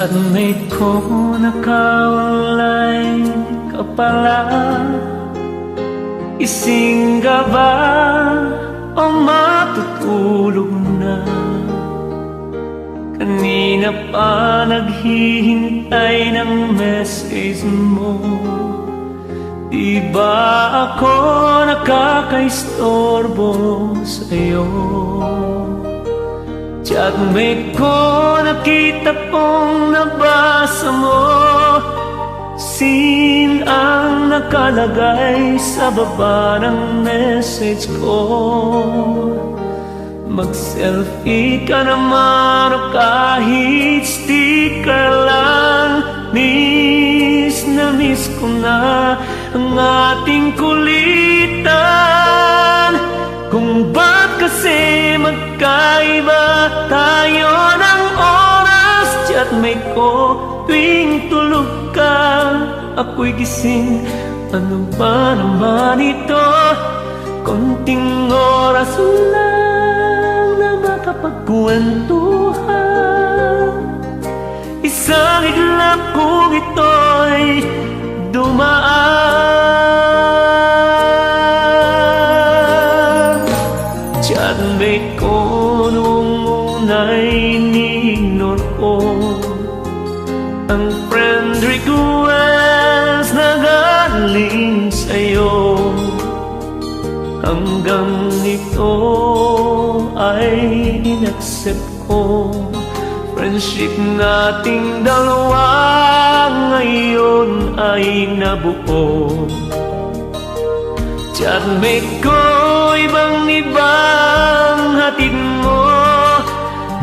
Chatmate ko nakawalay ka pala. Gising ka ba o matutulog na? Kanina pa naghihintay ng message mo. Di ba ako nakakaistorbo sa'yo? Chatmate ko, nakita kong nabasa mo. Sin ang nakalagay sa baba ng message ko. Mag-selfie ka naman o kahit sticker lang. Miss na miss ko na ang ating kulitan. Kung ba't kasi magkaiba tayo ng oras? Chatmate ko, tuwing tulog ka, ako'y gising. Ano ba naman ito? Konting oras lang na makapagkwentuhan. Isang iglap kung ito'y dumaan. Chatmate ko, noong una'y ni-ignore ko ang friend request na galing sa'yo. Hanggang ito ay in-accept ko. Friendship nating dalawa ngayon ay nabuo. Chatmate ko, ibang-ibang hatid mo.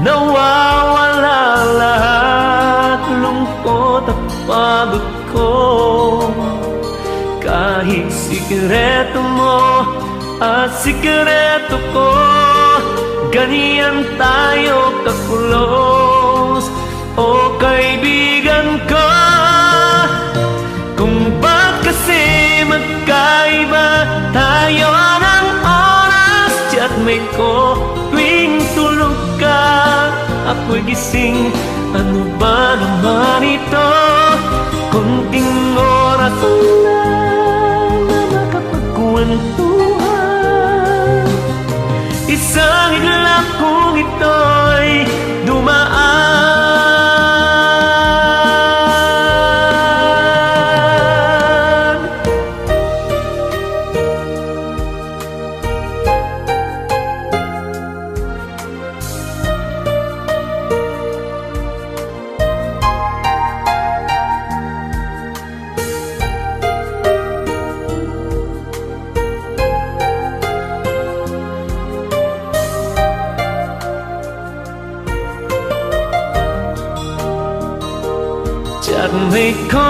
Nawawala lahat lungkot at pagod ko. Kahit sikreto mo at sikreto ko, ganyan tayo ka-close. O kaibigan ko, kung ba't kasi magkaiba tayo ng oras? Chatmate ko, tuwing tulog ka, ako'y gising. Ano ba naman ito? Konting oras lang na makapagkwentuhan. Isang iglap kung ito'y dumaan. Chatmate ko,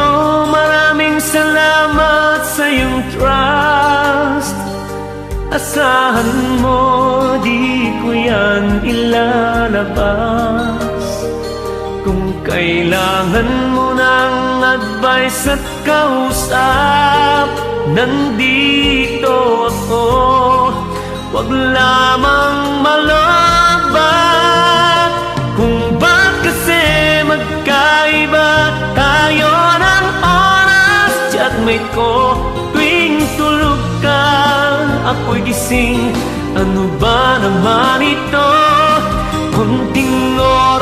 maraming salamat sa iyong trust. Asahan mo, di ko yan ilalabas. Kung kailangan mo ng advice at kausap, nandito ako. Huwag lamang malabag. Kung ba't kasi magkaiba tayo ng oras? Chatmate ko, tuwing tulog ka, ako'y gising. Ano ba naman ito? Konting oras